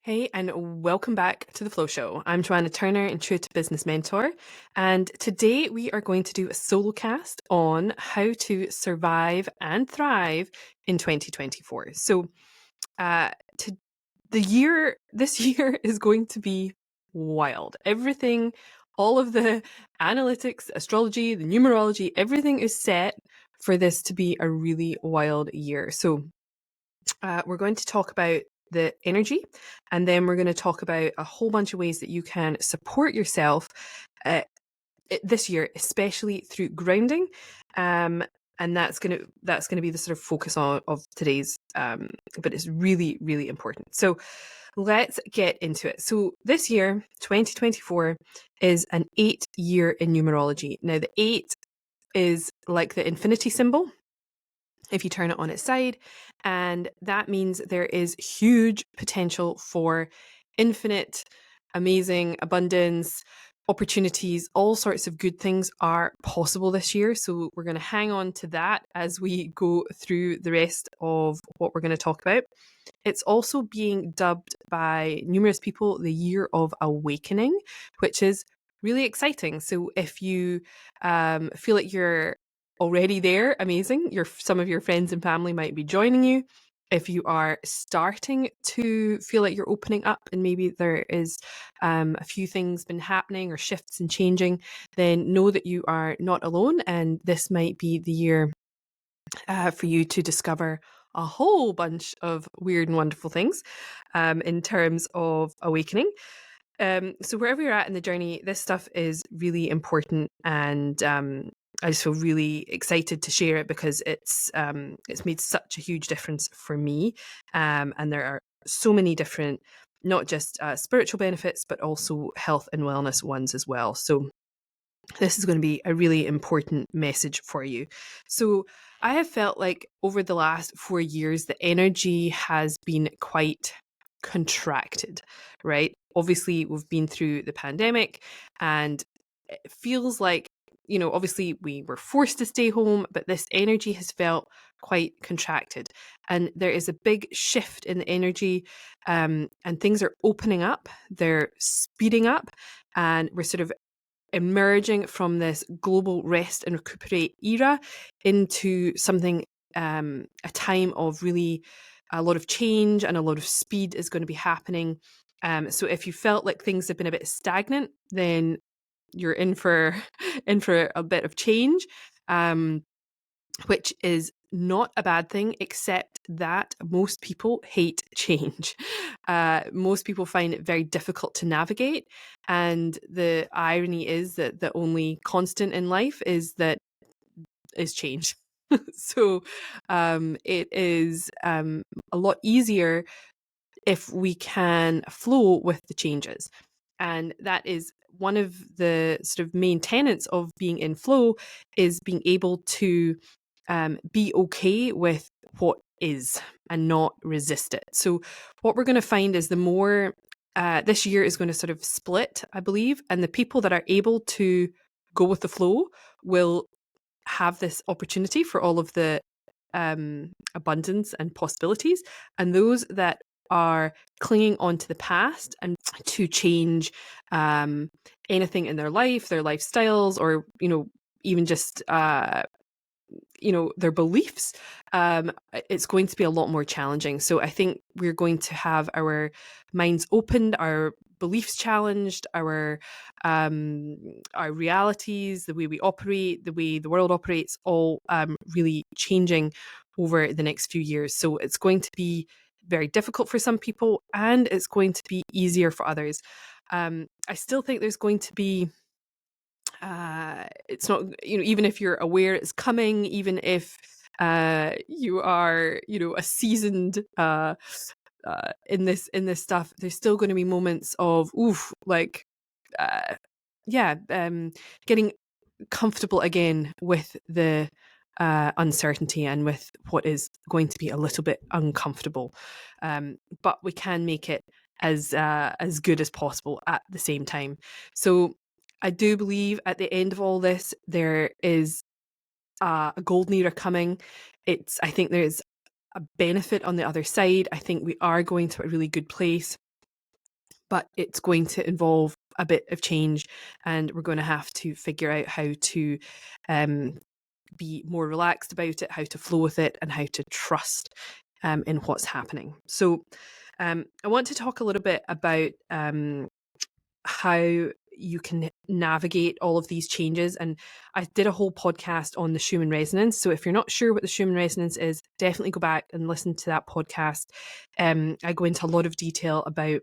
Hey, and welcome back to the Flow Show. I'm Joanna Turner, Intuitive Business Mentor, and today we are going to do a solo cast on how to survive and thrive in 2024. Uh, to this year is going to be wild. Everything, all of the analytics, astrology, the numerology, everything is set for this to be a really wild year. We're going to talk about the energy, and then we're going to talk about a whole bunch of ways that you can support yourself uh, this year, especially through grounding. And that's gonna be the sort of focus of today's. But it's really really important. So let's get into it. So this year, 2024, is an 8-year in numerology. Now the 8 is like the infinity symbol if you turn it on its side. And that means there is huge potential for infinite, amazing abundance, opportunities, all sorts of good things are possible this year. So we're going to hang on to that as we go through the rest of what we're going to talk about. It's also being dubbed by numerous people the year of awakening, which is really exciting. So if you feel like you're already there, amazing. Some of your friends and family might be joining you. If you are starting to feel like you're opening up and maybe there is a few things been happening or shifts and changing, then know that you are not alone, and this might be the year for you to discover a whole bunch of weird and wonderful things in terms of awakening. So wherever you're at in the journey, this stuff is really important, and I just feel really excited to share it because it's made such a huge difference for me, and there are so many different, not just spiritual benefits, but also health and wellness ones as well. So this is going to be a really important message for you. So I have felt like over the last 4 years, the energy has been quite contracted, right? Obviously, we've been through the pandemic, and it feels like, obviously we were forced to stay home, but this energy has felt quite contracted. And there is a big shift in the energy, and things are opening up, they're speeding up, and we're sort of emerging from this global rest and recuperate era into something, a time of really a lot of change and a lot of speed is going to be happening. So if you felt like things have been a bit stagnant, then you're in for in for a bit of change. Which is not a bad thing, except that most people hate change. Most people find it very difficult to navigate. And the irony is that the only constant in life is change. So it is a lot easier if we can flow with the changes. And that is one of the sort of main tenets of being in flow, is being able to be okay with what is and not resist it. So what we're going to find is the more this year is going to sort of split, I believe, and the people that are able to go with the flow will have this opportunity for all of the abundance and possibilities, and those that are clinging on to the past and to change anything in their life, their lifestyles, or even just their beliefs, it's going to be a lot more challenging. So I think we're going to have our minds opened, our beliefs challenged, our realities, the way we operate, the way the world operates, all really changing over the next few years. So it's going to be very difficult for some people, and it's going to be easier for others. I still think there's going to be it's not, even if you're aware it's coming, even if you are, a seasoned in this stuff, there's still going to be moments of oof, like yeah, getting comfortable again with the uncertainty and with what is going to be a little bit uncomfortable, but we can make it as good as possible at the same time. So I do believe at the end of all this, there is a golden era coming. I think there's a benefit on the other side. I think we are going to a really good place. but it's going to involve a bit of change, and we're going to have to figure out how to be more relaxed about it, how to flow with it, and how to trust in what's happening. So I want to talk a little bit about how you can navigate all of these changes. And I did a whole podcast on the Schumann resonance. So if you're not sure what the Schumann resonance is, definitely go back and listen to that podcast. I go into a lot of detail about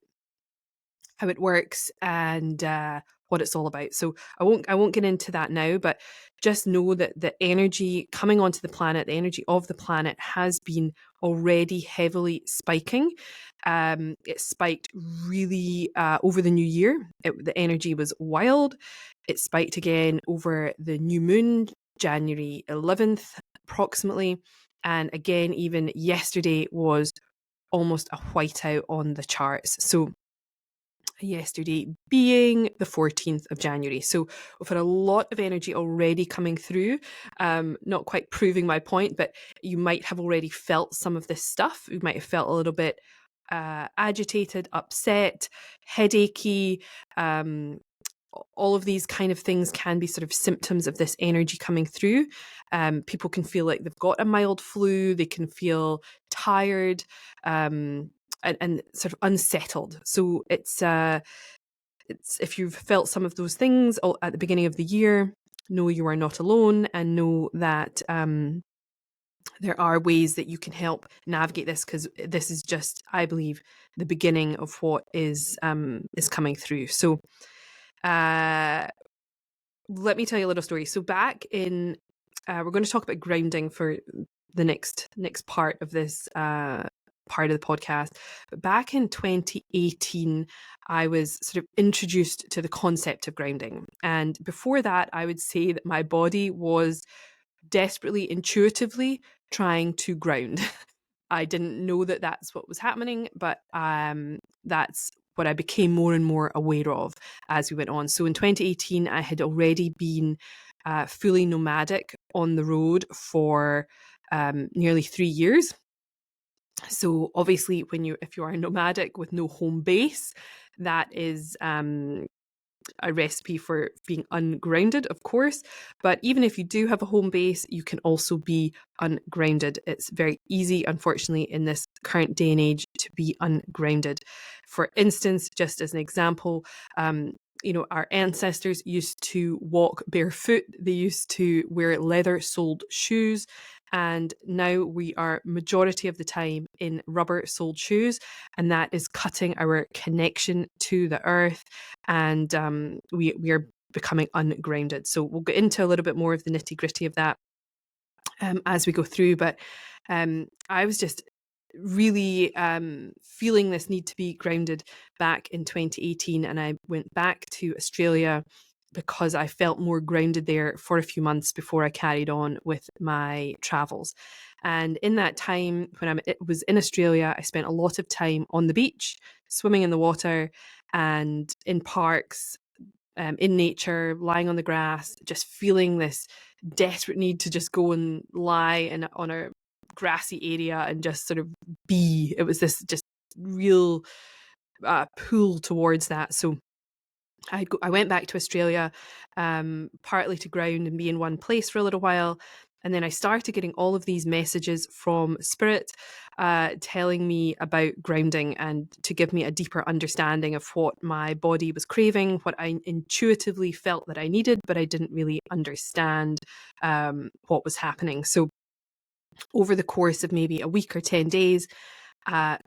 how it works and what it's all about. So I won't get into that now, but just know that the energy coming onto the planet, the energy of the planet has been already heavily spiking. It spiked really over the new year. The energy was wild. It spiked again over the new moon, January 11th, approximately. And again, even yesterday was almost a whiteout on the charts. So yesterday being the 14th of January. So we've had a lot of energy already coming through, not quite proving my point, but you might have already felt some of this stuff. You might have felt a little bit agitated, upset, headachy. All of these kind of things can be sort of symptoms of this energy coming through. People can feel like they've got a mild flu. They can feel tired. And sort of unsettled. So it's if you've felt some of those things at the beginning of the year, know you are not alone, and know that there are ways that you can help navigate this, because this is just, I believe, the beginning of what is coming through. So let me tell you a little story. So back in we're going to talk about grounding for the next part of this part of the podcast. But back in 2018, I was sort of introduced to the concept of grounding. And before that, I would say that my body was desperately, intuitively trying to ground. I didn't know that that's what was happening, but that's what I became more and more aware of as we went on. So in 2018, I had already been fully nomadic on the road for nearly 3 years. So obviously, if you are nomadic with no home base, that is a recipe for being ungrounded, of course. But even if you do have a home base, you can also be ungrounded. It's very easy, unfortunately, in this current day and age to be ungrounded. For instance, just as an example, our ancestors used to walk barefoot. They used to wear leather-soled shoes. And now we are majority of the time in rubber-soled shoes, and that is cutting our connection to the earth, and we are becoming ungrounded. So we'll get into a little bit more of the nitty-gritty of that as we go through. But I was just really feeling this need to be grounded back in 2018, and I went back to Australia because I felt more grounded there for a few months before I carried on with my travels. And in that time, when I was in Australia, I spent a lot of time on the beach, swimming in the water and in parks, in nature, lying on the grass, just feeling this desperate need to just go and lie on a grassy area and just sort of be. It was this just real pull towards that. So I went back to Australia, partly to ground and be in one place for a little while. And then I started getting all of these messages from Spirit telling me about grounding and to give me a deeper understanding of what my body was craving, what I intuitively felt that I needed, but I didn't really understand what was happening. So over the course of maybe a week or 10 days,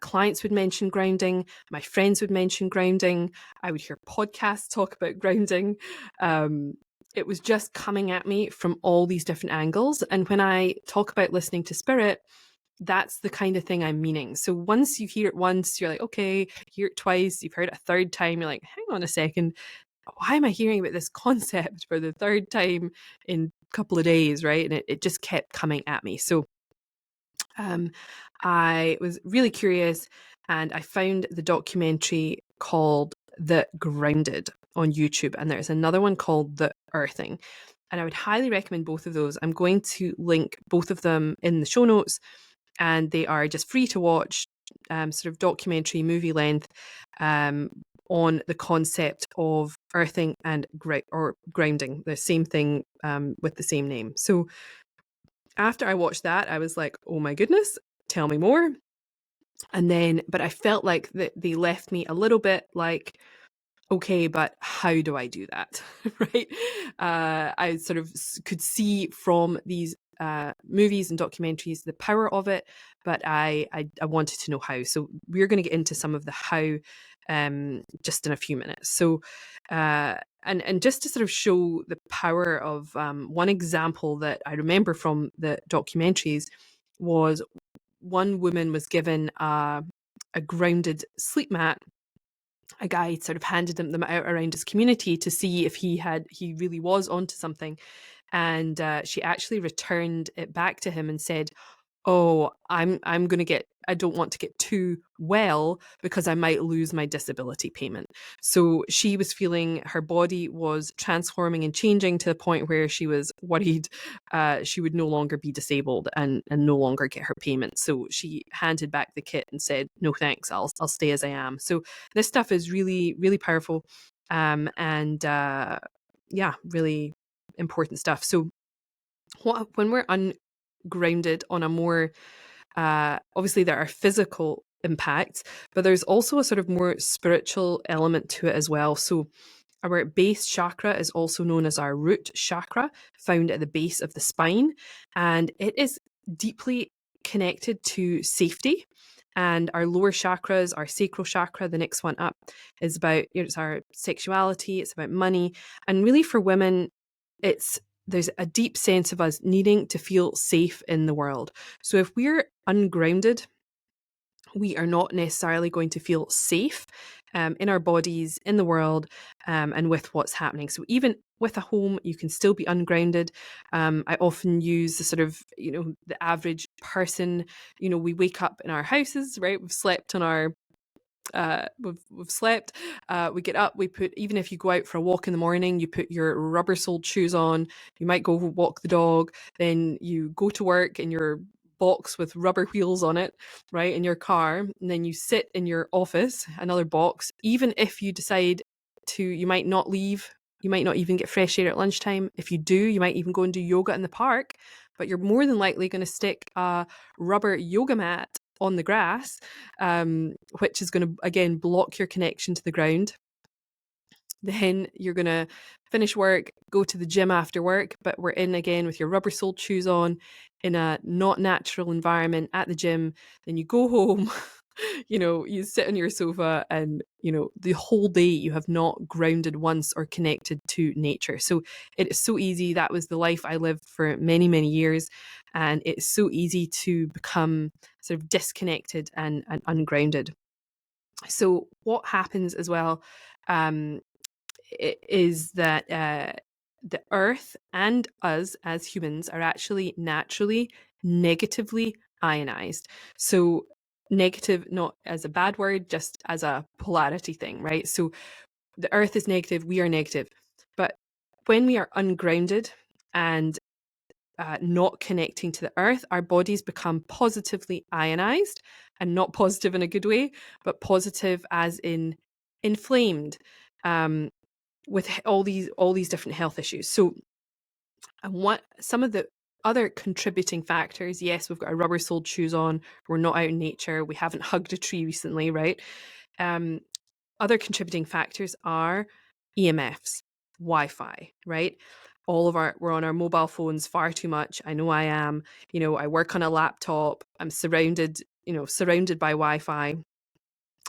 clients would mention grounding, my friends would mention grounding, I would hear podcasts talk about grounding. It was just coming at me from all these different angles. And when I talk about listening to Spirit, that's the kind of thing I'm meaning. So once you hear it once, you're like, okay, hear it twice, you've heard it a third time, you're like, hang on a second, why am I hearing about this concept for the third time in a couple of days, right? And it just kept coming at me. So I was really curious, and I found the documentary called The Grounded on YouTube, and there's another one called The Earthing. And I would highly recommend both of those. I'm going to link both of them in the show notes, and they are just free to watch, sort of documentary movie length. on the concept of earthing and grounding, the same thing with the same name. So after I watched that, I was like, oh my goodness, tell me more. And then, but I felt like they left me a little bit like, okay, but how do I do that? Right? I sort of could see from these movies and documentaries the power of it, but I wanted to know how. So we're going to get into some of the how just in a few minutes. So and just to sort of show the power of one example that I remember from the documentaries was one woman was given a grounded sleep mat. A guy sort of handed them out around his community to see if he really was onto something. And she actually returned it back to him and said, oh, I'm going to I don't want to get too well because I might lose my disability payment. So she was feeling her body was transforming and changing to the point where she was worried she would no longer be disabled and no longer get her payment. So she handed back the kit and said, no, thanks, I'll stay as I am. So this stuff is really, really powerful. And yeah, really important stuff. So when we're ungrounded on a more obviously there are physical impacts, but there's also a sort of more spiritual element to it as well. So our base chakra is also known as our root chakra, found at the base of the spine, and it is deeply connected to safety. And our lower chakras, our sacral chakra, the next one up, is about, it's our sexuality, it's about money. And really for women, there's a deep sense of us needing to feel safe in the world. So if we're ungrounded, we are not necessarily going to feel safe in our bodies, in the world, and with what's happening. So even with a home, you can still be ungrounded. I often use the sort of, the average person, we wake up in our houses, right? We've slept on our we've slept, we get up, even if you go out for a walk in the morning, you put your rubber soled shoes on, you might go walk the dog, then you go to work in your box with rubber wheels on it, right, in your car, and then you sit in your office, another box. Even if you decide you might not leave, you might not even get fresh air at lunchtime. If you do, you might even go and do yoga in the park, but you're more than likely going to stick a rubber yoga mat on the grass, which is going to, again, block your connection to the ground. Then you're going to finish work, go to the gym after work, but we're in again with your rubber soled shoes on in a not natural environment at the gym. Then you go home, you sit on your sofa and, the whole day you have not grounded once or connected to nature. So it is so easy. That was the life I lived for many, many years. And it's so easy to become sort of disconnected and ungrounded. So what happens as well, is that the earth and us as humans are actually naturally negatively ionized. So negative, not as a bad word, just as a polarity thing, right? So the earth is negative, we are negative. But when we are ungrounded and not connecting to the earth, our bodies become positively ionized, and not positive in a good way, but positive as in inflamed, with all these different health issues. So, and what some of the other contributing factors? Yes, we've got our rubber soled shoes on. We're not out in nature. We haven't hugged a tree recently, right? Other contributing factors are EMFs, Wi-Fi, right? We're on our mobile phones far too much. I know I am. I work on a laptop. I'm surrounded by Wi-Fi.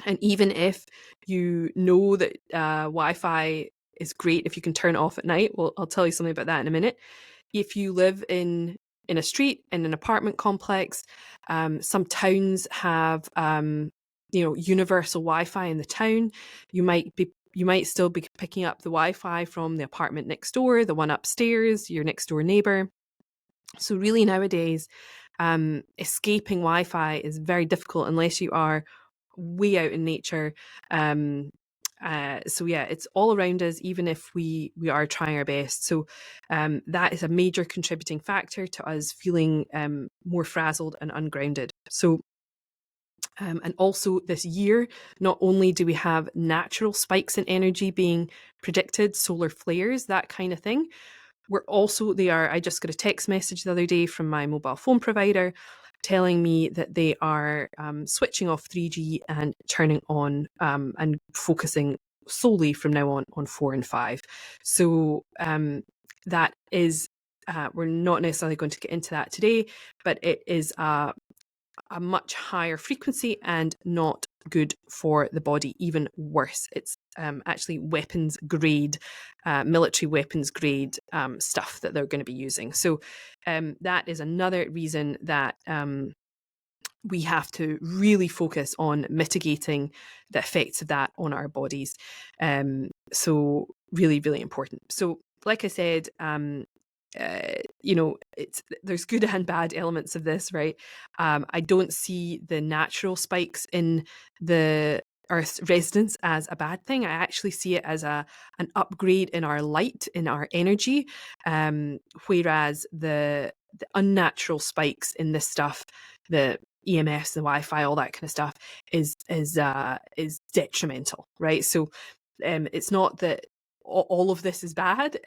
And even if you know that Wi-Fi is great if you can turn it off at night, well, I'll tell you something about that in a minute. If you live in a street, in an apartment complex, some towns have universal Wi-Fi in the town. You might still be picking up the Wi-Fi from the apartment next door, the one upstairs, your next door neighbor. So really nowadays, escaping Wi-Fi is very difficult unless you are way out in nature. So yeah, it's all around us, even if we are trying our best. So that is a major contributing factor to us feeling more frazzled and ungrounded. So And also this year, not only do we have natural spikes in energy being predicted, solar flares, that kind of thing, I just got a text message the other day from my mobile phone provider telling me that they are switching off 3G and turning on and focusing solely from now on 4 and 5. So that is, we're not necessarily going to get into that today, but it is a much higher frequency and not good for the body, even worse. It's actually weapons grade, military weapons grade stuff that they're going to be using. So that is another reason that we have to really focus on mitigating the effects of that on our bodies. So really, really important. So like I said, there's good and bad elements of this, right? I don't see the natural spikes in the Earth's resonance as a bad thing. I actually see it as an upgrade in our light, in our energy, whereas the unnatural spikes in this stuff, the EMFs, the Wi-Fi, all that kind of stuff, is detrimental, right? So it's not that all of this is bad,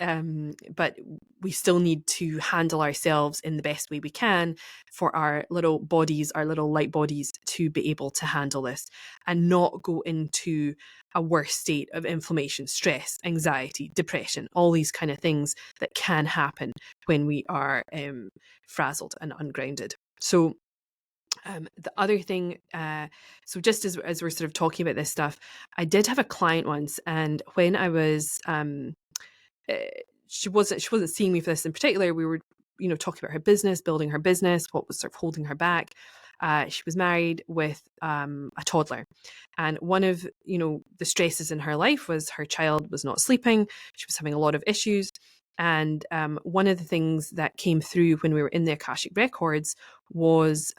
but we still need to handle ourselves in the best way we can for our little bodies, our little light bodies, to be able to handle this and not go into a worse state of inflammation, stress, anxiety, depression, all these kind of things that can happen when we are frazzled and ungrounded. So the other thing, so just as we're sort of talking about this stuff, I did have a client once, and when I was, she wasn't seeing me for this in particular. We were, talking about her business, building her business, what was sort of holding her back. She was married with a toddler, and one of the stresses in her life was her child was not sleeping. She was having a lot of issues. And one of the things that came through when we were in the Akashic records was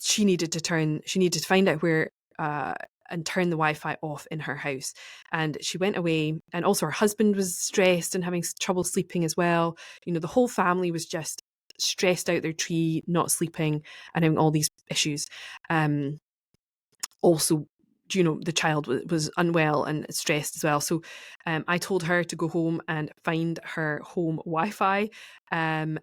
she needed to find out where and turn the Wi-Fi off in her house. And she went away, and also her husband was stressed and having trouble sleeping as well. The whole family was just stressed out their tree, not sleeping, and having all these issues. Also, the child was unwell and stressed as well. So I told her to go home and find her home Wi-Fi and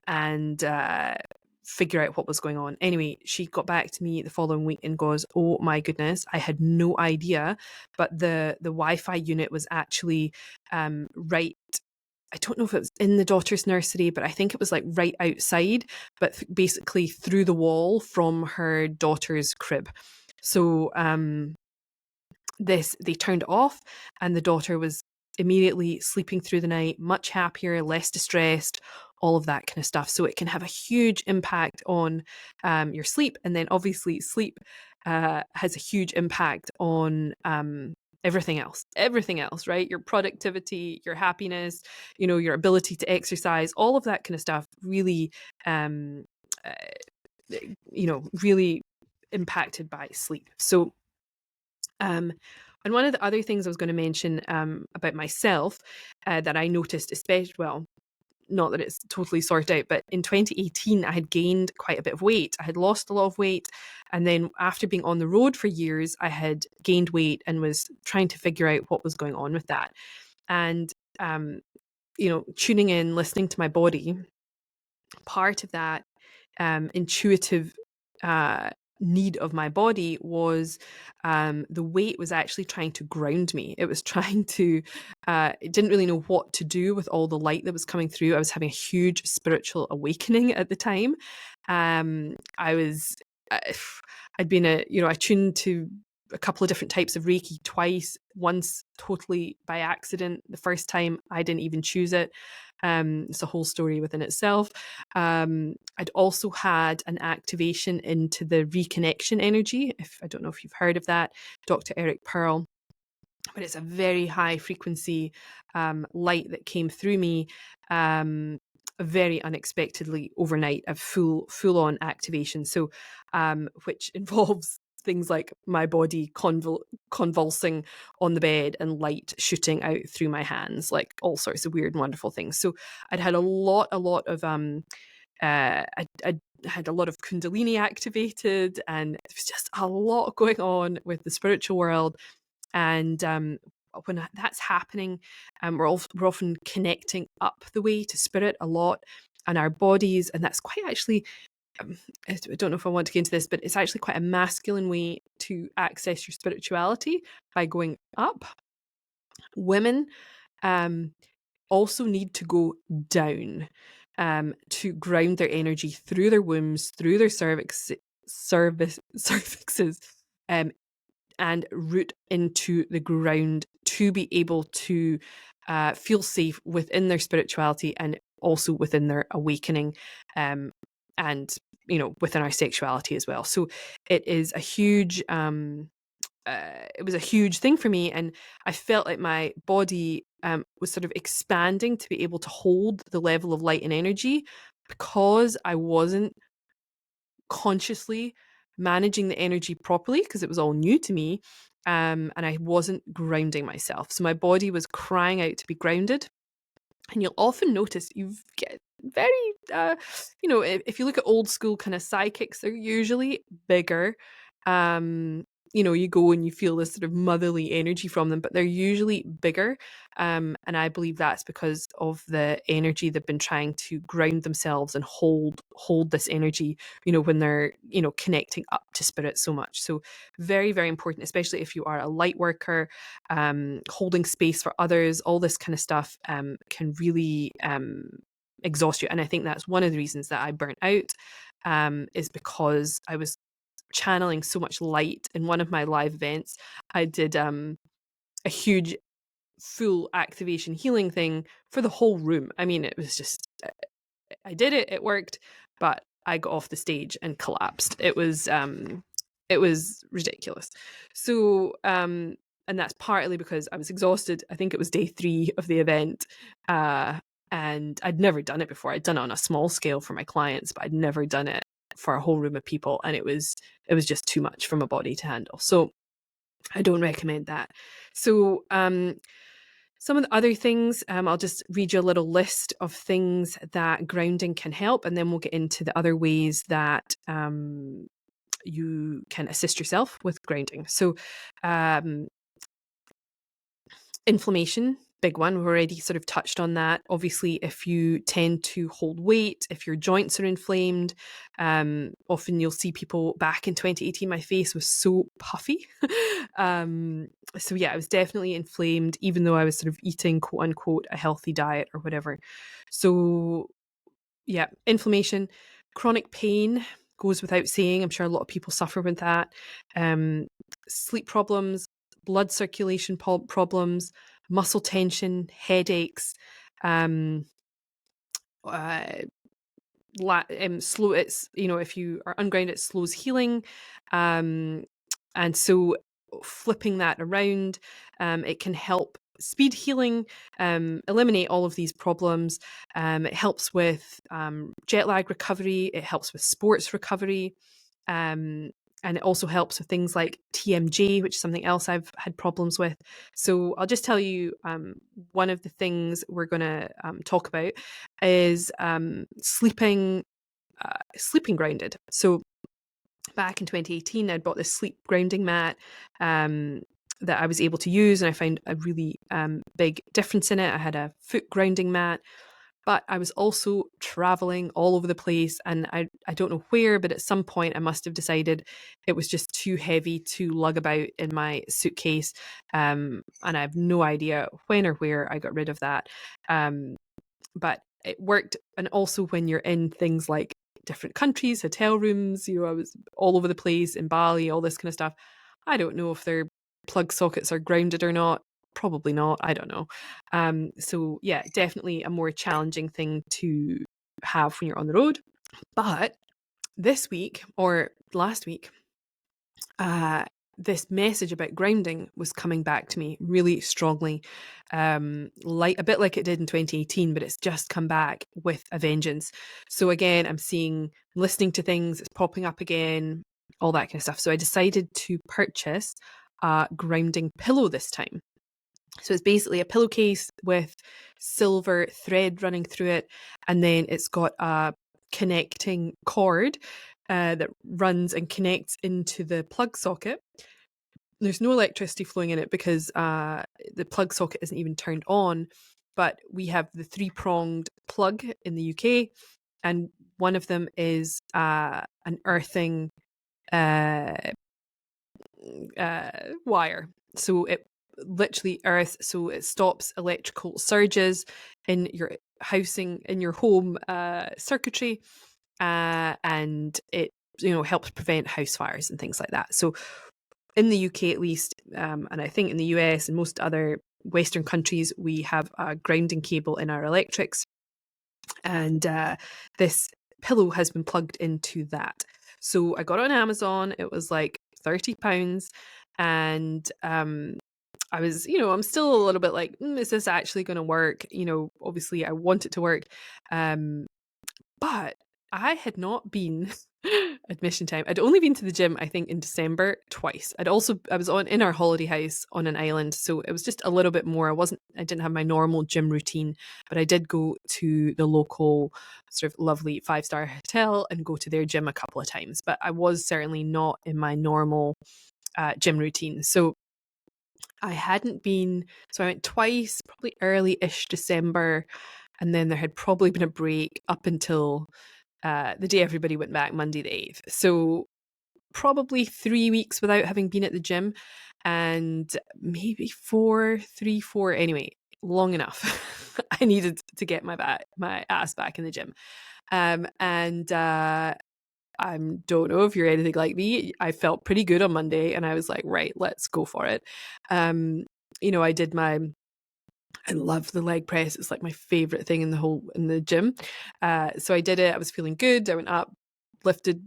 figure out what was going on. Anyway, she got back to me the following week and goes, "Oh my goodness, I had no idea, but the Wi-Fi unit was actually right." I don't know if it was in the daughter's nursery, but I think it was like right outside, but basically through the wall from her daughter's crib. So they turned it off, and the daughter was immediately sleeping through the night, much happier, less distressed, all of that kind of stuff. So it can have a huge impact on your sleep. And then obviously sleep has a huge impact on everything else, right? Your productivity, your happiness, your ability to exercise, all of that kind of stuff really, really impacted by sleep. So, and one of the other things I was going to mention about myself that I noticed, especially, well, not that it's totally sorted out, but in 2018, I had gained quite a bit of weight. I had lost a lot of weight. And then after being on the road for years, I had gained weight and was trying to figure out what was going on with that. And, tuning in, listening to my body, part of that intuitive need of my body was the weight was actually trying to ground me. It was trying to, it didn't really know what to do with all the light that was coming through. I was having a huge spiritual awakening at the time. I'd been I tuned to a couple of different types of Reiki twice, once totally by accident. The first time I didn't even choose it. It's a whole story within itself. I'd also had an activation into the Reconnection energy. I don't know if you've heard of that, Dr. Eric Pearl, but it's a very high frequency light that came through me very unexpectedly overnight, a full on activation. So, which involves things like my body convulsing on the bed and light shooting out through my hands, like all sorts of weird and wonderful things. So I'd had a lot of had a lot of Kundalini activated, and there was just a lot going on with the spiritual world. And when that's happening, we're often connecting up the way to spirit a lot, and our bodies, and that's quite actually, I don't know if I want to get into this, but it's actually quite a masculine way to access your spirituality, by going up. Women also need to go down, to ground their energy through their wombs, through their cervixes, and root into the ground to be able to feel safe within their spirituality, and also within their awakening, and within our sexuality as well. So it is a huge it was a huge thing for me, and I felt like my body was sort of expanding to be able to hold the level of light and energy, because I wasn't consciously managing the energy properly, because it was all new to me, and I wasn't grounding myself. So my body was crying out to be grounded. And you'll often notice you get very, if you look at old school kind of psychics, they're usually bigger. You go and you feel this sort of motherly energy from them, but they're usually bigger. And I believe that's because of the energy they've been trying to ground themselves and hold this energy, when they're, connecting up to spirit so much. So very, very important, especially if you are a light worker, holding space for others. All this kind of stuff can really exhaust you. And I think that's one of the reasons that I burnt out, is because I was channeling so much light. In one of my live events, I did a huge full activation healing thing for the whole room. I mean, it was just, I did it, it worked, but I got off the stage and collapsed. It was ridiculous. So and that's partly because I was exhausted. I think it was day 3 of the event, and I'd never done it before. I'd done it on a small scale for my clients, but I'd never done it for a whole room of people, and it was just too much for my body to handle. So I don't recommend that. So some of the other things, I'll just read you a little list of things that grounding can help, and then we'll get into the other ways that you can assist yourself with grounding. So inflammation, big one. We've already sort of touched on that. Obviously, if you tend to hold weight, if your joints are inflamed, often you'll see people, back in 2018, my face was so puffy. So yeah, I was definitely inflamed, even though I was sort of eating, quote unquote, a healthy diet or whatever. So yeah, inflammation, chronic pain goes without saying. I'm sure a lot of people suffer with that. Sleep problems, blood circulation problems, muscle tension, headaches, slow. It's, if you are ungrounded, it slows healing, and so flipping that around, it can help speed healing, eliminate all of these problems. It helps with jet lag recovery. It helps with sports recovery. And it also helps with things like TMJ, which is something else I've had problems with. So I'll just tell you, one of the things we're going to talk about is sleeping grounded. So back in 2018, I'd bought this sleep grounding mat that I was able to use, and I found a really big difference in it. I had a foot grounding mat, but I was also traveling all over the place, and I don't know where, but at some point I must have decided it was just too heavy to lug about in my suitcase, and I have no idea when or where I got rid of that. But it worked. And also when you're in things like different countries, hotel rooms, I was all over the place in Bali, all this kind of stuff. I don't know if their plug sockets are grounded or not. Probably not. I don't know. So yeah, definitely a more challenging thing to have when you're on the road. But this week, or last week, this message about grounding was coming back to me really strongly, like a bit like it did in 2018, but it's just come back with a vengeance. So again, I'm listening to things, it's popping up again, all that kind of stuff. So I decided to purchase a grounding pillow this time. So it's basically a pillowcase with silver thread running through it, and then it's got a connecting cord that runs and connects into the plug socket. There's no electricity flowing in it because the plug socket isn't even turned on, but we have the 3-pronged plug in the UK, and one of them is an earthing wire. So it literally earths, so it stops electrical surges in your housing, in your home circuitry, and it helps prevent house fires and things like that. So in the UK at least, and I think in the US and most other Western countries, we have a grounding cable in our electrics, and this pillow has been plugged into that. So I got it on Amazon. It was like £30, and I was, I'm still a little bit like, is this actually going to work? Obviously I want it to work, but I had not been admission time. I'd only been to the gym, I think, in December twice. I was in our holiday house on an island, so it was just a little bit more. I didn't have my normal gym routine, but I did go to the local sort of lovely 5-star hotel and go to their gym a couple of times. But I was certainly not in my normal gym routine. So I hadn't been, so I went twice, probably early-ish December, and then there had probably been a break up until the day everybody went back, Monday the 8th. So probably 3 weeks without having been at the gym, and maybe 4, anyway, long enough. I needed to get my ass back in the gym. I don't know if you're anything like me. I felt pretty good on Monday, and I was like, right, let's go for it. I love the leg press. It's like my favorite thing in the gym. So I did it. I was feeling good. I went up, lifted,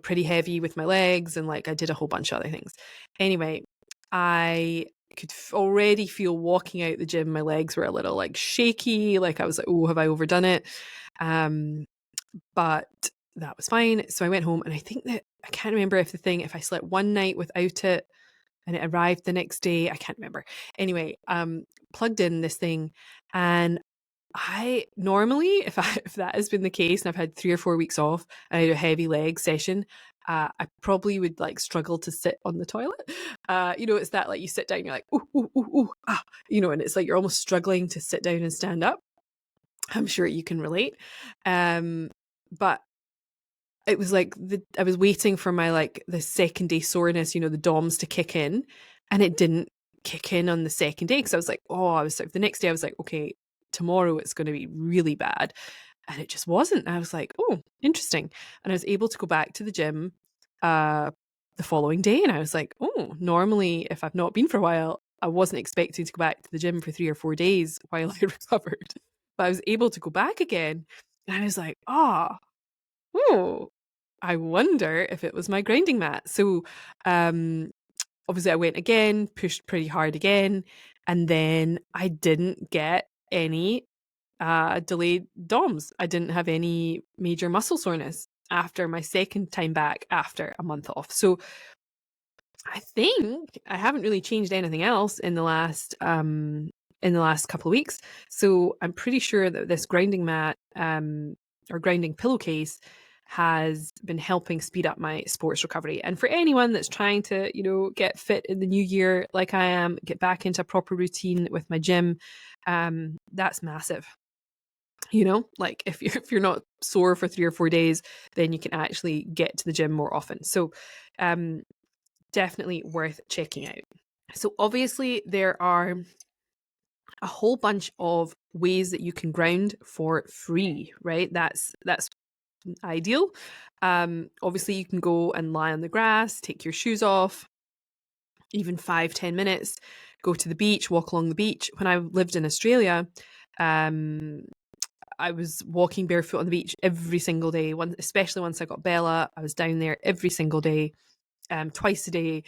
pretty heavy with my legs, and like I did a whole bunch of other things. Anyway, I could already feel walking out the gym. My legs were a little like shaky. Like I was like, oh, have I overdone it? But that was fine. So I went home, and I think that I can't remember if I slept one night without it and it arrived the next day. I can't remember. Anyway, plugged in this thing, and I normally, if that has been the case, and I've had 3 or 4 weeks off, and I do a heavy leg session, I probably would like struggle to sit on the toilet. It's that like you sit down, you're like, ooh, ooh, ooh, ooh, ah, and it's like you're almost struggling to sit down and stand up. I'm sure you can relate. But it was like I was waiting for my the second day soreness, the DOMS to kick in, and it didn't kick in on the second day because I was like, the next day I was like, okay, tomorrow it's going to be really bad, and it just wasn't. I was like, oh, interesting, and I was able to go back to the gym the following day, and I was like, oh, normally if I've not been for a while, I wasn't expecting to go back to the gym for 3 or 4 days while I recovered, but I was able to go back again, and I was like, oh, I wonder if it was my grinding mat. So obviously I went again, pushed pretty hard again, and then I didn't get any delayed DOMS. I didn't have any major muscle soreness after my second time back after a month off. So I think I haven't really changed anything else in the last couple of weeks. So I'm pretty sure that this grinding mat or grinding pillowcase has been helping speed up my sports recovery. And for anyone that's trying to, get fit in the new year, like I am, get back into a proper routine with my gym, that's massive. Like if you're not sore for 3 or 4 days, then you can actually get to the gym more often. So, definitely worth checking out. So obviously there are a whole bunch of ways that you can ground for free, right? That's ideal. Obviously you can go and lie on the grass, take your shoes off, even 5-10 minutes, go to the beach, walk along the beach. When I lived in Australia, I was walking barefoot on the beach every single day, especially once I got Bella. I was down there every single day, twice a day,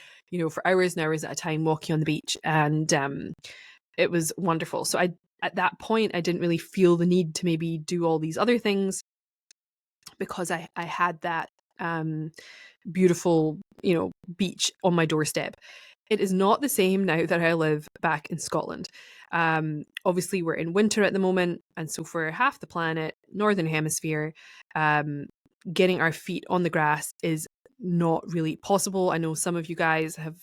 for hours and hours at a time, walking on the beach. And it was wonderful. So at that point, I didn't really feel the need to maybe do all these other things because I had that beautiful, beach on my doorstep. It is not the same now that I live back in Scotland. Obviously, we're in winter at the moment, and so for half the planet, Northern Hemisphere, um, getting our feet on the grass is not really possible. I know some of you guys have,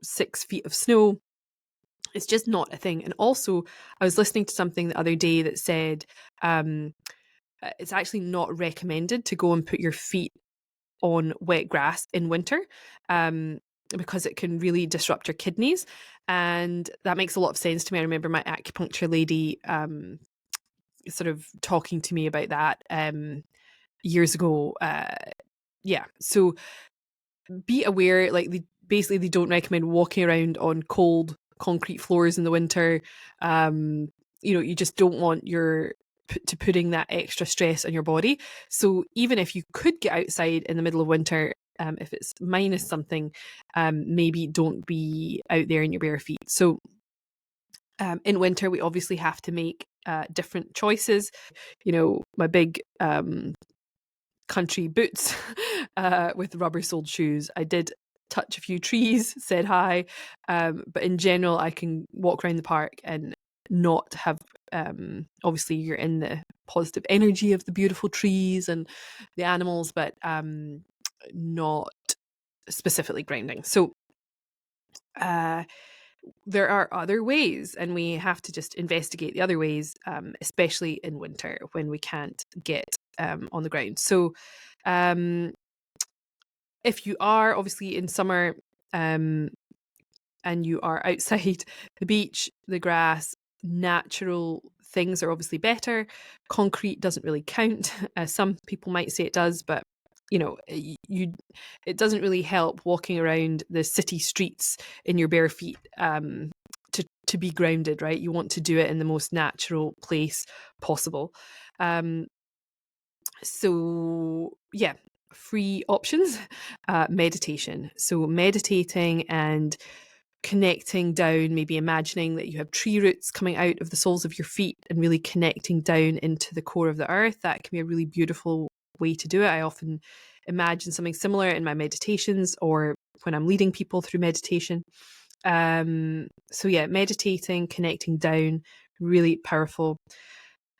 6 feet of snow. It's just not a thing. And also, I was listening to something the other day that said um, it's actually not recommended to go and put your feet on wet grass in winter, because it can really disrupt your kidneys. And that makes a lot of sense to me. I remember my acupuncture lady sort of talking to me about that years ago. Yeah. So be aware, like they don't recommend walking around on cold concrete floors in the winter. You just don't want putting that extra stress on your body. So even if you could get outside in the middle of winter, if it's minus something, maybe don't be out there in your bare feet. So in winter, we obviously have to make different choices. My big country boots with rubber soled shoes. I did touch a few trees, said hi, but in general, I can walk around the park and not have. Obviously, you're in the positive energy of the beautiful trees and the animals, but not specifically grounding. So there are other ways, and we have to just investigate the other ways, especially in winter when we can't get on the ground. So if you are obviously in summer and you are outside the beach, the grass, natural things are obviously better. Concrete doesn't really count. Some people might say it does, but it doesn't really help walking around the city streets in your bare feet to be grounded, right? You want to do it in the most natural place possible. So yeah, free options. Meditation. So meditating and connecting down, maybe imagining that you have tree roots coming out of the soles of your feet and really connecting down into the core of the earth. That can be a really beautiful way to do it. I often imagine something similar in my meditations or when I'm leading people through meditation. So yeah, meditating, connecting down, really powerful.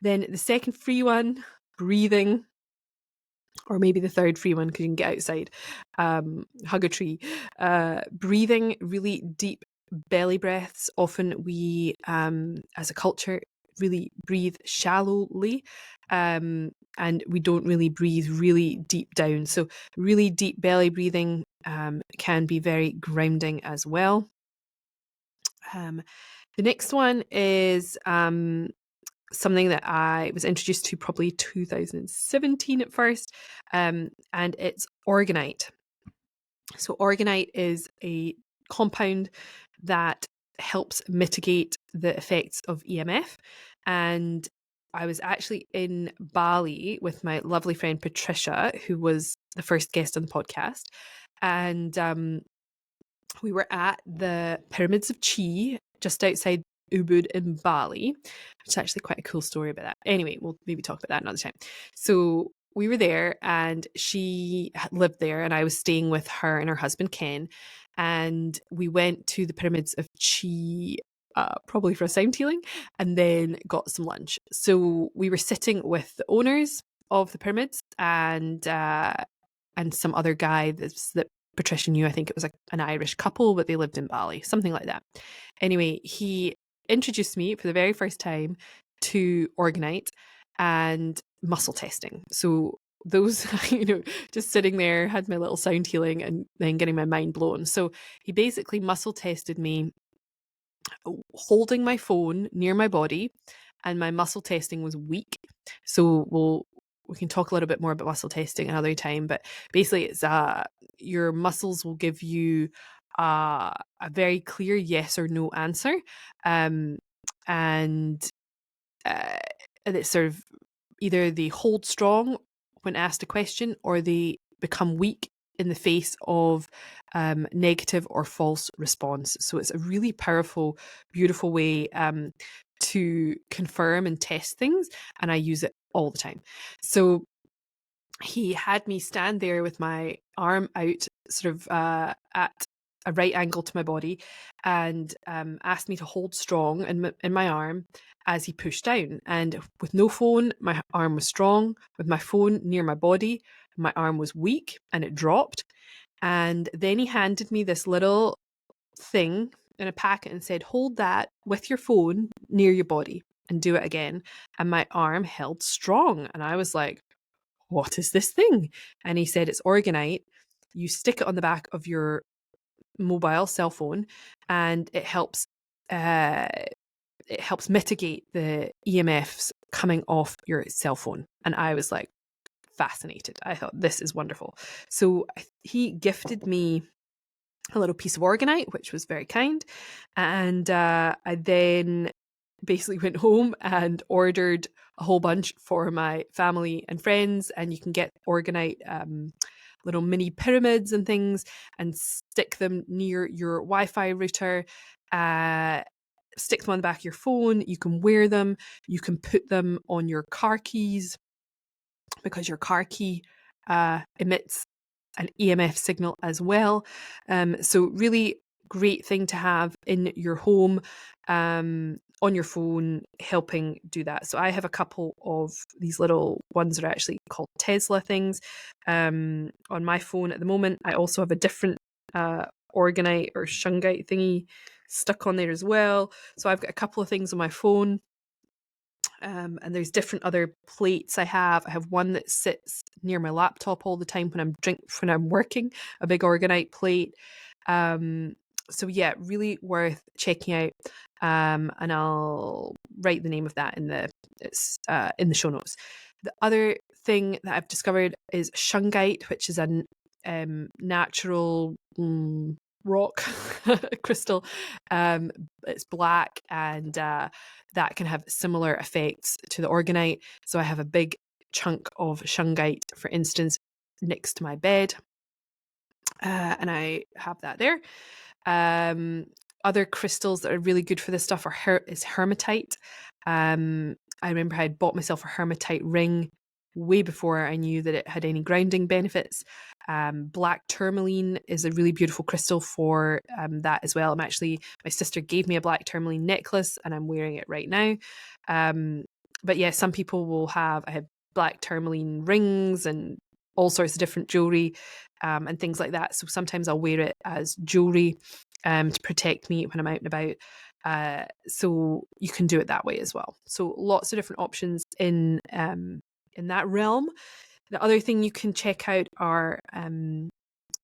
Then the second free one, breathing, or maybe the third free one because you can get outside, hug a tree. Breathing really deep belly breaths. Often we, as a culture, really breathe shallowly, and we don't really breathe really deep down. So really deep belly breathing can be very grounding as well. The next one is something that I was introduced to probably 2017 at first, and it's Orgonite. So Orgonite is a compound that helps mitigate the effects of EMF. And I was actually in Bali with my lovely friend Patricia, who was the first guest on the podcast. And we were at the Pyramids of Chi, just outside Ubud in Bali, which is actually quite a cool story about that. Anyway, we'll maybe talk about that another time. So we were there and she lived there and I was staying with her and her husband, Ken. And we went to the Pyramids of Chi, probably for a sound healing, and then got some lunch. So we were sitting with the owners of the pyramids and some other guy that Patricia knew. I think it was like an Irish couple, but they lived in Bali, something like that. Anyway, he introduced me for the very first time to Orgonite and muscle testing. So those, just sitting there, had my little sound healing and then getting my mind blown. So he basically muscle tested me holding my phone near my body, and my muscle testing was weak. So we can talk a little bit more about muscle testing another time, but basically it's your muscles will give you a very clear yes or no answer, and it's sort of either they hold strong when asked a question or they become weak in the face of negative or false response. So it's a really powerful, beautiful way to confirm and test things, and I use it all the time. So he had me stand there with my arm out, sort of at a right angle to my body, and asked me to hold strong in my arm as he pushed down. And with no phone, my arm was strong. With my phone near my body, my arm was weak and it dropped. And then he handed me this little thing in a packet and said, hold that with your phone near your body and do it again. And my arm held strong. And I was like, what is this thing? And he said, it's Orgonite. You stick it on the back of your mobile cell phone, and uh, it helps mitigate the EMFs coming off your cell phone. And I was like fascinated. I thought, this is wonderful. So he gifted me a little piece of Orgonite, which was very kind. And I then basically went home and ordered a whole bunch for my family and friends. And you can get Orgonite little mini pyramids and things and stick them near your Wi-Fi router. Stick them on the back of your phone. You can wear them. You can put them on your car keys, because your car key emits an EMF signal as well. So really great thing to have in your home, on your phone, helping do that. So I have a couple of these little ones that are actually called Tesla things on my phone at the moment. I also have a different Orgonite or Shungite thingy stuck on there as well. So I've got a couple of things on my phone. And there's different other plates I have. I have one that sits near my laptop all the time when I'm working, a big Orgonite plate. So yeah, really worth checking out. And I'll write the name of that in the show notes. The other thing that I've discovered is Shungite, which is a natural rock crystal. It's black, and that can have similar effects to the Orgonite. So I have a big chunk of Shungite, for instance, next to my bed, and I have that there. Other crystals that are really good for this stuff is Hermatite. I remember I had bought myself a Hermatite ring way before I knew that it had any grounding benefits. Black Tourmaline is a really beautiful crystal for that as well. My sister gave me a black tourmaline necklace and I'm wearing it right now. But yeah, some people I have black tourmaline rings and all sorts of different jewelry and things like that. So sometimes I'll wear it as jewelry to protect me when I'm out and about. So you can do it that way as well. So lots of different options in that realm. The other thing you can check out are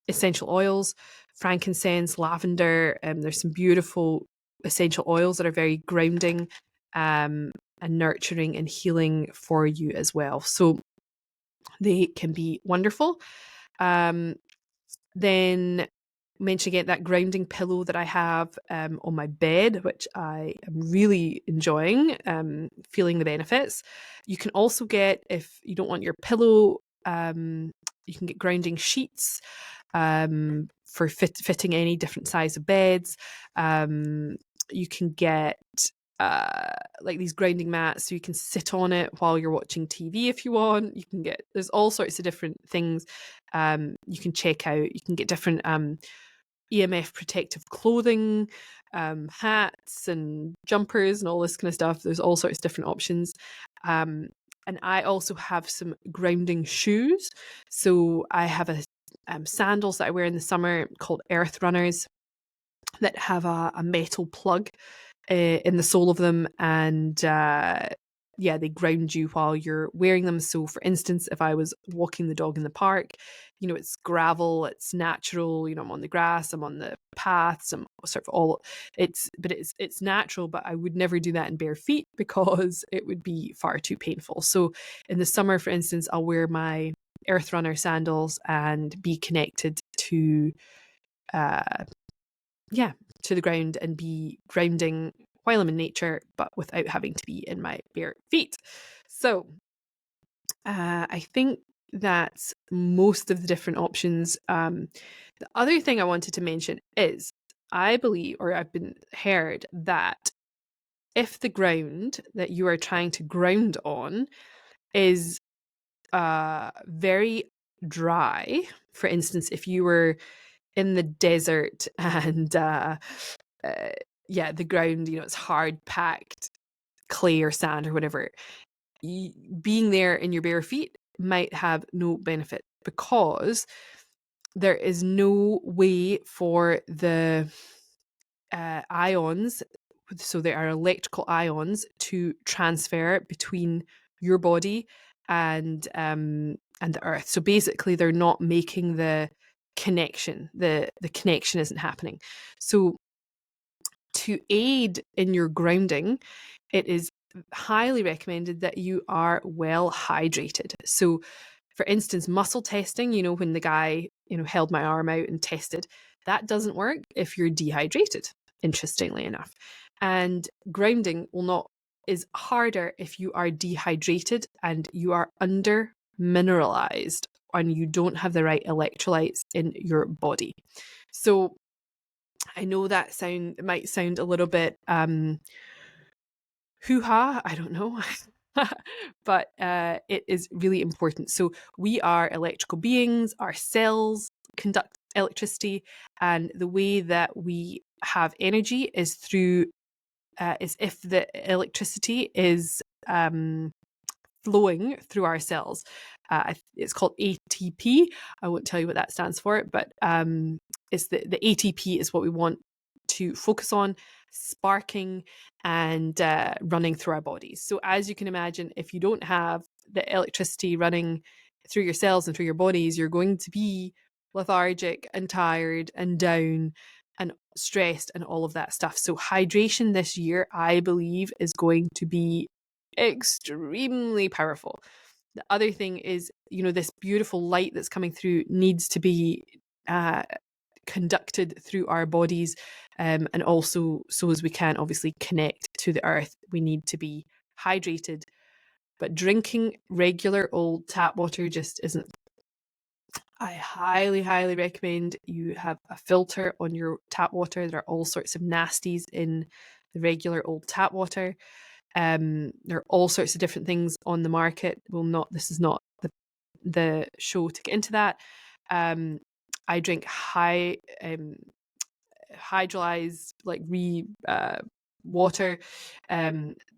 essential oils, frankincense, lavender. There's some beautiful essential oils that are very grounding and nurturing and healing for you as well. So they can be wonderful. Then mentioning it, that grounding pillow that I have on my bed, which I am really enjoying, feeling the benefits. You can also get, if you don't want your pillow, you can get grounding sheets for fitting any different size of beds. You can get like these grounding mats, so you can sit on it while you're watching TV if you want. There's all sorts of different things you can check out. You can get different EMF protective clothing, hats and jumpers and all this kind of stuff. There's all sorts of different options. And I also have some grounding shoes. So I have sandals that I wear in the summer called Earth Runners that have a metal plug in the sole of them, and they ground you while you're wearing them. So for instance, if I was walking the dog in the park, it's gravel, it's natural, I'm on the grass, I'm on the paths, I'm sort of it's natural, but I would never do that in bare feet because it would be far too painful. So in the summer, for instance, I'll wear my Earth Runner sandals and be connected to to the ground and be grounding while I'm in nature, but without having to be in my bare feet. So I think that's most of the different options. The other thing I wanted to mention is I believe, or I've been heard, that if the ground that you are trying to ground on is very dry, for instance, if you were in the desert and the ground, it's hard packed clay or sand or whatever, being there in your bare feet might have no benefit, because there is no way for the ions, so there are electrical ions, to transfer between your body and the earth. So basically they're not making the connection. The connection isn't happening. So to aid in your grounding, it is highly recommended that you are well hydrated. So for instance, muscle testing, when the guy, held my arm out and tested, that doesn't work if you're dehydrated, interestingly enough. And grounding is harder if you are dehydrated and you are under mineralized and you don't have the right electrolytes in your body. So I know that might sound a little bit hoo-ha, I don't know. But it is really important. So we are electrical beings, our cells conduct electricity, and the way that we have energy is if the electricity is flowing through our cells. It's called ATP. I won't tell you what that stands for, but it's the ATP is what we want to focus on, sparking and running through our bodies. So as you can imagine, if you don't have the electricity running through your cells and through your bodies, you're going to be lethargic and tired and down and stressed and all of that stuff. So hydration this year, I believe, is going to be extremely powerful. The other thing is, this beautiful light that's coming through needs to be conducted through our bodies, and also so as we can obviously connect to the earth, we need to be hydrated. But drinking regular old tap water just isn't. I highly, highly recommend you have a filter on your tap water. There are all sorts of nasties in the regular old tap water. There are all sorts of different things on the market. This is not the show to get into that. I drink hydrolyzed water.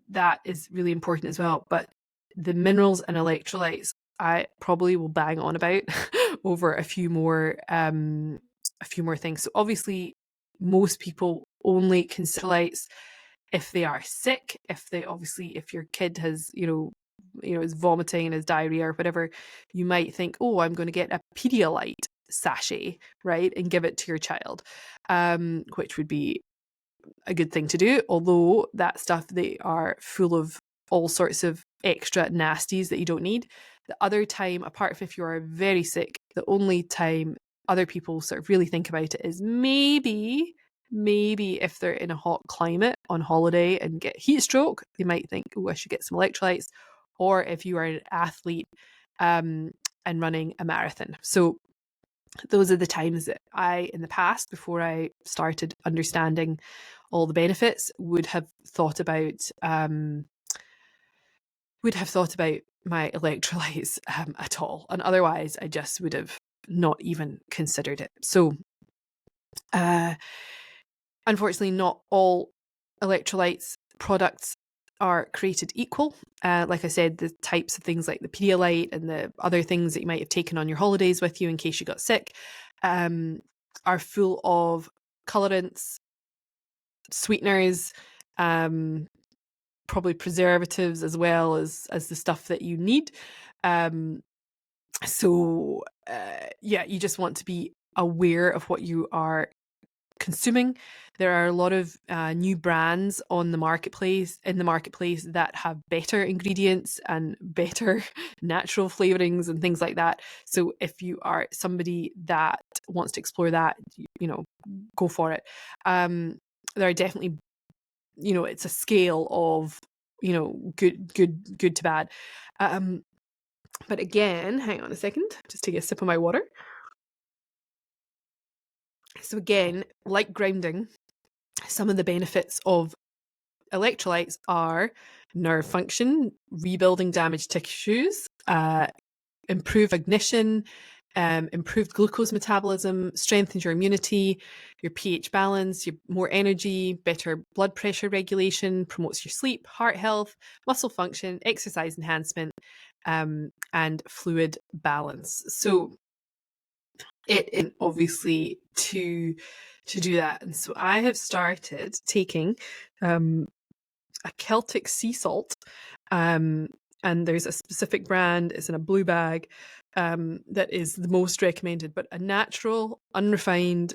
That is really important as well. But the minerals and electrolytes, I probably will bang on about over a few more things. So obviously, most people only consider electrolytes if they are sick. If your kid has is vomiting and has diarrhea or whatever, you might think, oh, I'm going to get a Pedialyte sachet, right, and give it to your child, which would be a good thing to do. Although that stuff, they are full of all sorts of extra nasties that you don't need. The other time, apart from if you are very sick, the only time other people sort of really think about it is maybe if they're in a hot climate on holiday and get heat stroke, they might think, oh, I should get some electrolytes. Or if you are an athlete and running a marathon. So those are the times that I, in the past, before I started understanding all the benefits, would have thought about my electrolytes at all. And otherwise, I just would have not even considered it. So unfortunately, not all electrolytes products are created equal. Like I said, the types of things like the Pedialyte and the other things that you might have taken on your holidays with you in case you got sick are full of colorants, sweeteners, probably preservatives, as well as the stuff that you need. So you just want to be aware of what you are consuming. There are a lot of new brands in the marketplace that have better ingredients and better natural flavorings and things like that. So if you are somebody that wants to explore that, go for it. There are definitely, it's a scale of, good to bad. But again, hang on a second, just take a sip of my water. So again, like grounding, some of the benefits of electrolytes are nerve function, rebuilding damaged tissues, improve cognition, improved glucose metabolism, strengthens your immunity, your pH balance, your more energy, better blood pressure regulation, promotes your sleep, heart health, muscle function, exercise enhancement, and fluid balance. So it is obviously to do that. And so I have started taking a Celtic Sea Salt, and there's a specific brand, it's in a blue bag, that is the most recommended, but a natural, unrefined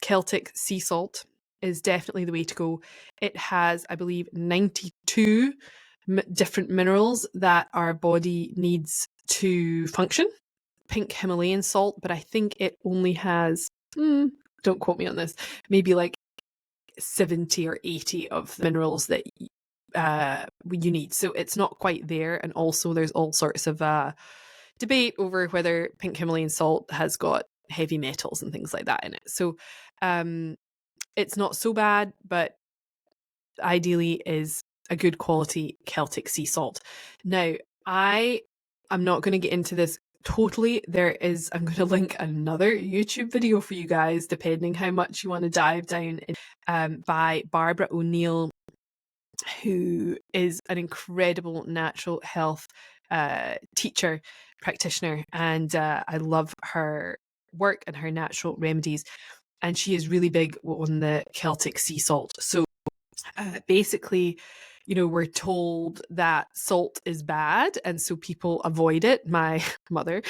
Celtic sea salt is definitely the way to go. It has, I believe, 92 different minerals that our body needs to function. Pink Himalayan salt, but I think it only has, don't quote me on this, maybe like 70 or 80 of the minerals that you need. So it's not quite there. And also there's all sorts of debate over whether pink Himalayan salt has got heavy metals and things like that in it. So it's not so bad, but ideally is a good quality Celtic sea salt. Now, I'm not going to get into this totally. I'm going to link another YouTube video for you guys, depending how much you want to dive down in, by Barbara O'Neill, who is an incredible natural health teacher, practitioner, and I love her work and her natural remedies. And she is really big on the Celtic sea salt. So basically, we're told that salt is bad, and so people avoid it. My mother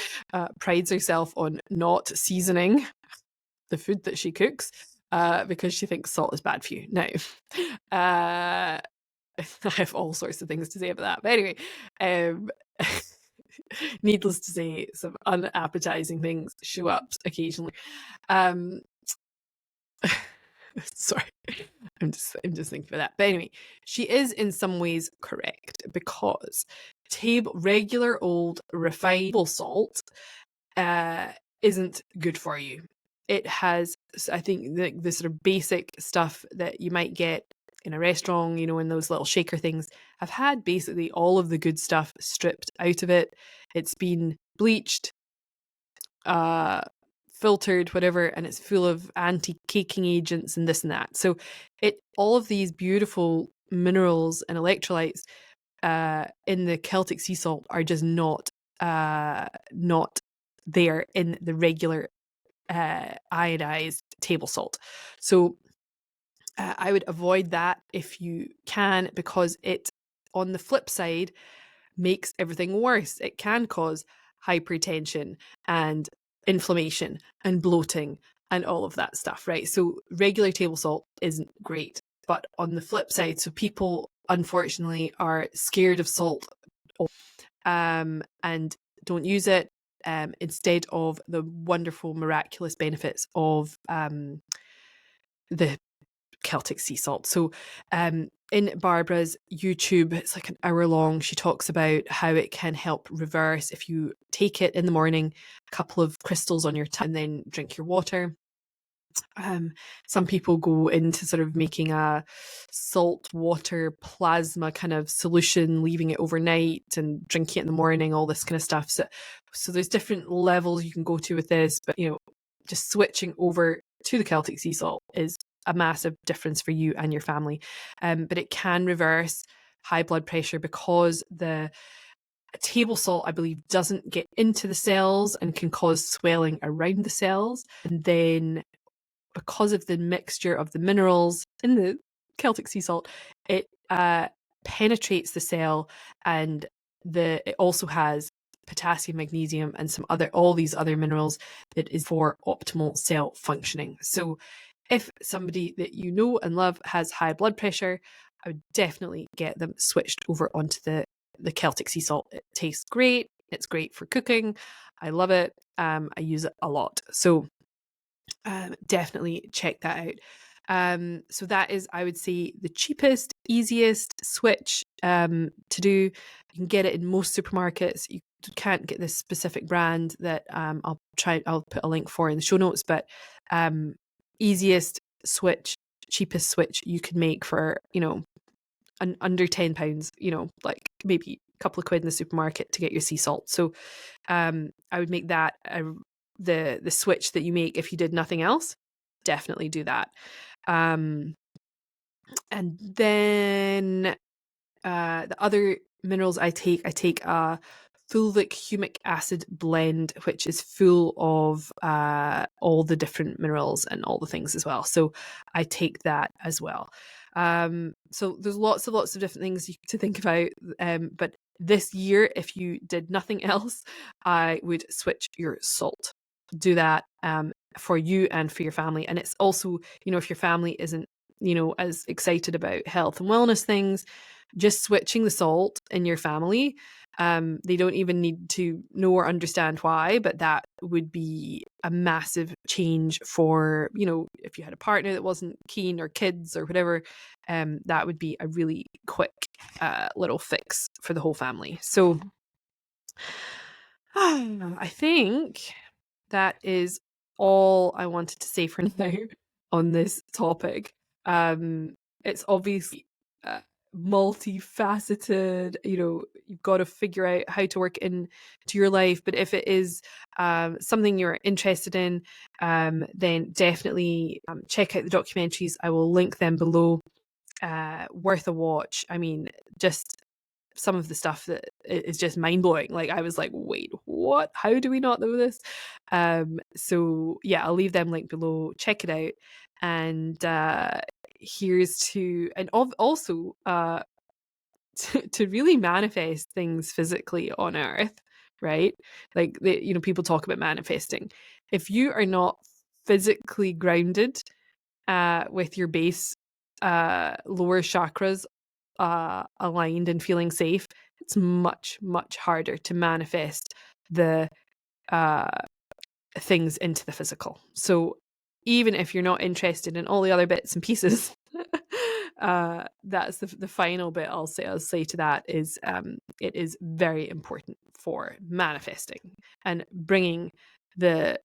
prides herself on not seasoning the food that she cooks because she thinks salt is bad for you. Now, I have all sorts of things to say about that. But anyway, needless to say, some unappetizing things show up occasionally. Sorry, I'm just thinking about that. But anyway, she is in some ways correct, because regular old refined table salt isn't good for you. It has, I think, the sort of basic stuff that you might get in a restaurant, in those little shaker things, have had basically all of the good stuff stripped out of it. It's been bleached, filtered, whatever, and it's full of anti-caking agents and this and that. So all of these beautiful minerals and electrolytes in the Celtic sea salt are just not there in the regular iodized table salt. So I would avoid that if you can, because it, on the flip side, makes everything worse. It can cause hypertension and inflammation and bloating and all of that stuff, right? So regular table salt isn't great. But on the flip side, so people unfortunately are scared of salt and don't use it instead of the wonderful, miraculous benefits of the Celtic sea salt. So in Barbara's YouTube, it's like an hour long, she talks about how it can help reverse, if you take it in the morning, a couple of crystals on your tongue, and then drink your water. Some people go into sort of making a salt water plasma kind of solution, leaving it overnight and drinking it in the morning, all this kind of stuff. So there's different levels you can go to with this, but just switching over to the Celtic sea salt is a massive difference for you and your family. But it can reverse high blood pressure, because the table salt, I believe, doesn't get into the cells and can cause swelling around the cells. And then because of the mixture of the minerals in the Celtic sea salt, it penetrates the cell, and it also has potassium, magnesium, and all these other minerals that is for optimal cell functioning. So if somebody that you know and love has high blood pressure, I would definitely get them switched over onto the Celtic sea salt. It tastes great. It's great for cooking. I love it. I use it a lot. So definitely check that out. So that is, I would say, the cheapest, easiest switch to do. You can get it in most supermarkets. You can't get this specific brand that I'll put a link for in the show notes, but easiest switch, cheapest switch you can make for under £10, like maybe a couple of quid in the supermarket to get your sea salt. So I would make that the switch that you make if you did nothing else. Definitely do that. And then the other minerals I take a fulvic humic acid blend, which is full of all the different minerals and all the things as well. So I take that as well. So there's lots of different things to think about. But this year, if you did nothing else, I would switch your salt. Do that for you and for your family. And it's also, if your family isn't, as excited about health and wellness things, just switching the salt in your family. They don't even need to know or understand why, but that would be a massive change for, if you had a partner that wasn't keen or kids or whatever, that would be a really quick little fix for the whole family. So I think that is all I wanted to say for now on this topic. It's obviously multifaceted. You've got to figure out how to work into your life. But if it is something you're interested in, then definitely check out the documentaries. I will link them below. Worth a watch. I mean, just some of the stuff that is just mind-blowing. Like, I was like, wait, what? How do we not know this? So yeah, I'll leave them linked below. Check it out. And here's to, and also to really manifest things physically on Earth, right? Like, people talk about manifesting. If you are not physically grounded with your base lower chakras aligned and feeling safe, it's much, much harder to manifest the things into the physical. So even if you're not interested in all the other bits and pieces, that's the final bit I'll say to that is it is very important for manifesting and bringing the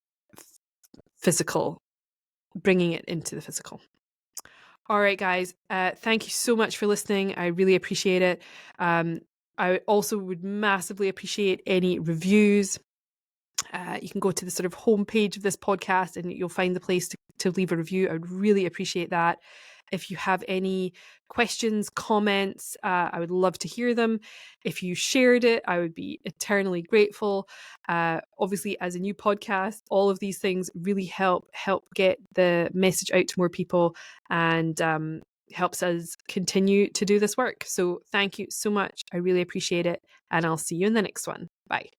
physical, bringing it into the physical. All right, guys, thank you so much for listening. I really appreciate it. I also would massively appreciate any reviews. You can go to the sort of homepage of this podcast and you'll find the place to leave a review. I would really appreciate that. If you have any questions, comments, I would love to hear them. If you shared it, I would be eternally grateful. Obviously, as a new podcast, all of these things really help get the message out to more people and helps us continue to do this work. So thank you so much. I really appreciate it. And I'll see you in the next one. Bye.